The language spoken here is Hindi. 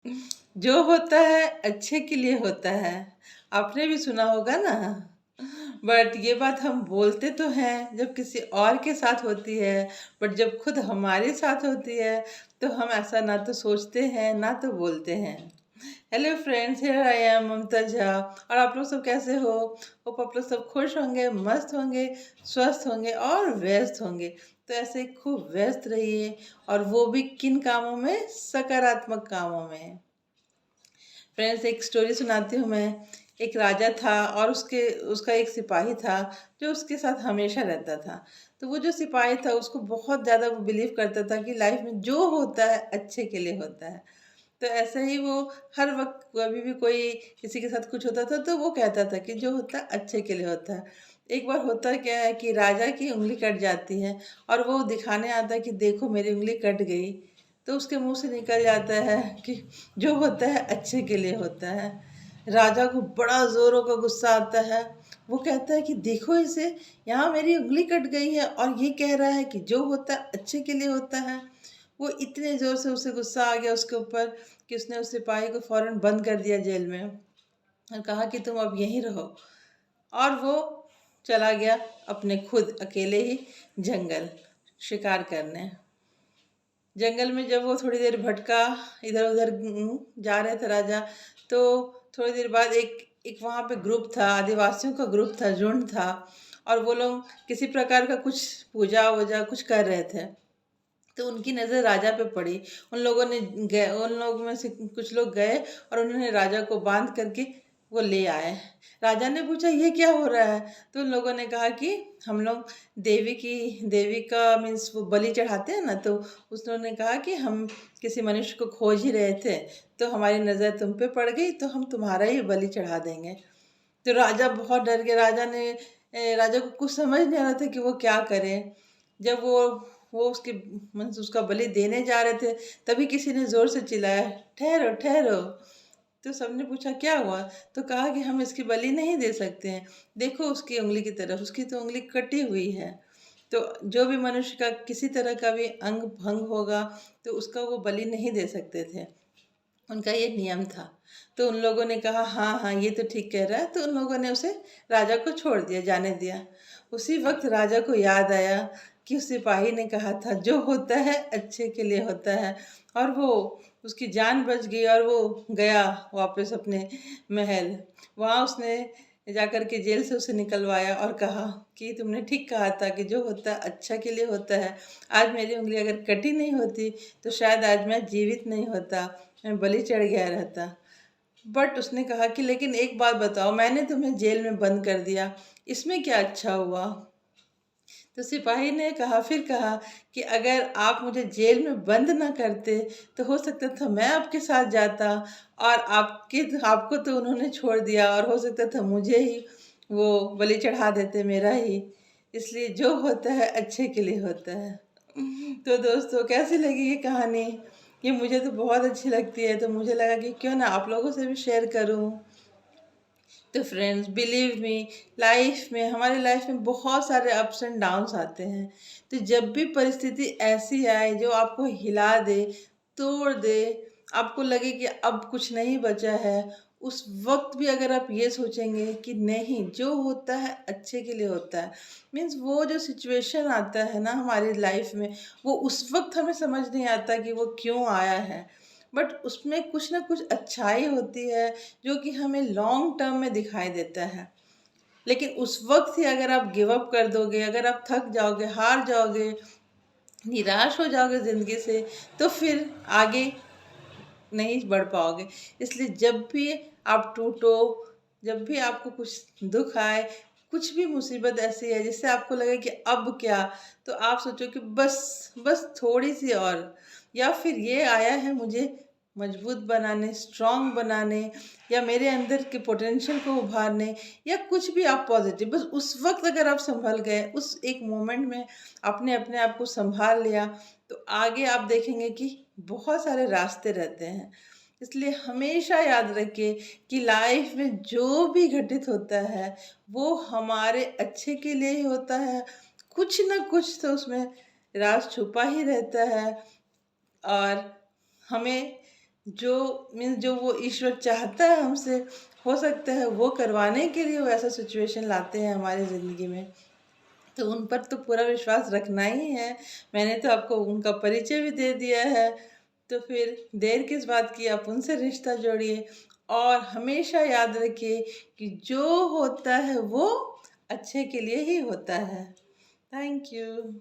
जो होता है अच्छे के लिए होता है। आपने भी सुना होगा ना? बट ये बात हम बोलते तो हैं जब किसी और के साथ होती है, बट जब खुद हमारे साथ होती है तो हम ऐसा ना तो सोचते हैं ना तो बोलते हैं। Hello friends, here I am Mamta Jha. और आप लोग सब कैसे हो? होप आप लोग सब खुश होंगे, मस्त होंगे, स्वस्थ होंगे और व्यस्त होंगे। तो ऐसे ही खूब व्यस्त रहिए, और वो भी किन कामों में? सकारात्मक कामों में। फ्रेंड्स, एक स्टोरी सुनाती हूँ मैं। एक राजा था और उसका एक सिपाही था जो उसके साथ हमेशा रहता था। तो वो जो सिपाही था उसको बहुत ज़्यादा वो बिलीव करता था कि लाइफ में जो होता है अच्छे के लिए होता है। तो ऐसे ही वो हर वक्त कभी भी कोई किसी के साथ कुछ होता था तो वो कहता था कि जो होता है अच्छे के लिए होता है। एक बार होता क्या है कि राजा की उंगली कट जाती है और वो दिखाने आता है कि देखो मेरी उंगली कट गई। तो उसके मुंह से निकल जाता है कि जो होता है अच्छे के लिए होता है। राजा को बड़ा जोरों का गुस्सा आता है। वो कहता है कि देखो इसे, यहाँ मेरी उंगली कट गई है और ये कह रहा है कि जो होता है अच्छे के लिए होता है। वो इतने जोर से उसे गुस्सा आ गया उसके ऊपर कि उसने उस सिपाही को फौरन बंद कर दिया जेल में और कहा कि तुम अब यहीं रहो। और वो चला गया अपने खुद अकेले ही जंगल शिकार करने। जंगल में जब वो थोड़ी देर भटका, इधर उधर जा रहे थे राजा, तो थोड़ी देर बाद एक एक वहाँ पे ग्रुप था, आदिवासियों का ग्रुप था, झुंड था। और वो लोग किसी प्रकार का कुछ पूजा वूजा कुछ कर रहे थे। तो उनकी नज़र राजा पे पड़ी। उन लोगों में से कुछ लोग गए और उन्होंने राजा को बांध करके वो ले आए। राजा ने पूछा ये क्या हो रहा है? तो उन लोगों ने कहा कि हम लोग देवी का मीन्स वो बलि चढ़ाते हैं ना, तो उसने कहा कि हम किसी मनुष्य को खोज ही रहे थे, तो हमारी नज़र तुम पे पड़ गई तो हम तुम्हारा ही बलि चढ़ा देंगे। तो राजा बहुत डर गया। राजा को कुछ समझ नहीं आ रहा था कि वो क्या करे। जब वो उसके मीन्स उसका बलि देने जा रहे थे, तभी किसी ने जोर से चिल्लाया, ठहरो ठहरो। तो सबने पूछा क्या हुआ? तो कहा कि हम इसकी बलि नहीं दे सकते हैं। देखो उसकी उंगली की तरफ, उसकी तो उंगली कटी हुई है। तो जो भी मनुष्य का किसी तरह का भी अंग भंग होगा तो उसका वो बलि नहीं दे सकते थे। उनका ये नियम था। तो उन लोगों ने कहा हाँ हाँ ये तो ठीक कह रहा है। तो उन लोगों ने उसे राजा को छोड़ दिया, जाने दिया। उसी वक्त राजा को याद आया कि उस सिपाही ने कहा था जो होता है अच्छे के लिए होता है। और वो उसकी जान बच गई और वो गया वापस अपने महल। वहाँ उसने जाकर के जेल से उसे निकलवाया और कहा कि तुमने ठीक कहा था कि जो होता है अच्छा के लिए होता है। आज मेरी उंगली अगर कटी नहीं होती तो शायद आज मैं जीवित नहीं होता, मैं बलि चढ़ गया रहता। बट उसने कहा कि लेकिन एक बात बताओ, मैंने तुम्हें जेल में बंद कर दिया, इसमें क्या अच्छा हुआ? तो सिपाही ने कहा, फिर कहा कि अगर आप मुझे जेल में बंद ना करते तो हो सकता था मैं आपके साथ जाता, और आपको तो उन्होंने छोड़ दिया और हो सकता था मुझे ही वो बलि चढ़ा देते, मेरा ही। इसलिए जो होता है अच्छे के लिए होता है। तो दोस्तों, कैसी लगी ये कहानी? ये मुझे तो बहुत अच्छी लगती है, तो मुझे लगा कि क्यों ना आप लोगों से भी शेयर करूं। तो फ्रेंड्स, बिलीव मी, हमारी लाइफ में बहुत सारे अप्स एंड डाउन्स आते हैं। तो जब भी परिस्थिति ऐसी आए जो आपको हिला दे, तोड़ दे, आपको लगे कि अब कुछ नहीं बचा है, उस वक्त भी अगर आप ये सोचेंगे कि नहीं, जो होता है अच्छे के लिए होता है। मीन्स वो जो सिचुएशन आता है ना हमारी लाइफ में, वो उस वक्त हमें समझ नहीं आता कि वो क्यों आया है, बट उसमें कुछ ना कुछ अच्छाई होती है जो कि हमें लॉन्ग टर्म में दिखाई देता है। लेकिन उस वक्त ही अगर आप गिव अप कर दोगे, अगर आप थक जाओगे, हार जाओगे, निराश हो जाओगे ज़िंदगी से, तो फिर आगे नहीं बढ़ पाओगे। इसलिए जब भी आप टूटो, जब भी आपको कुछ दुख आए, कुछ भी मुसीबत ऐसी है जिससे आपको लगे कि अब क्या, तो आप सोचो कि बस बस थोड़ी सी और, या फिर ये आया है मुझे मजबूत बनाने, स्ट्रांग बनाने, या मेरे अंदर के पोटेंशियल को उभारने, या कुछ भी आप पॉजिटिव, बस उस वक्त अगर आप संभल गए, उस एक मोमेंट में आपने अपने आप को संभाल लिया, तो आगे आप देखेंगे कि बहुत सारे रास्ते रहते हैं। इसलिए हमेशा याद रखिए कि लाइफ में जो भी घटित होता है वो हमारे अच्छे के लिए ही होता है। कुछ ना कुछ तो उसमें राज छुपा ही रहता है। और हमें जो मीन्स जो वो ईश्वर चाहता है हमसे, हो सकता है वो करवाने के लिए वो ऐसा सिचुएशन लाते हैं हमारी ज़िंदगी में। तो उन पर तो पूरा विश्वास रखना ही है। मैंने तो आपको उनका परिचय भी दे दिया है, तो फिर देर किस बात की, आप उनसे रिश्ता जोड़िए और हमेशा याद रखिए कि जो होता है वो अच्छे के लिए ही होता है। Thank you.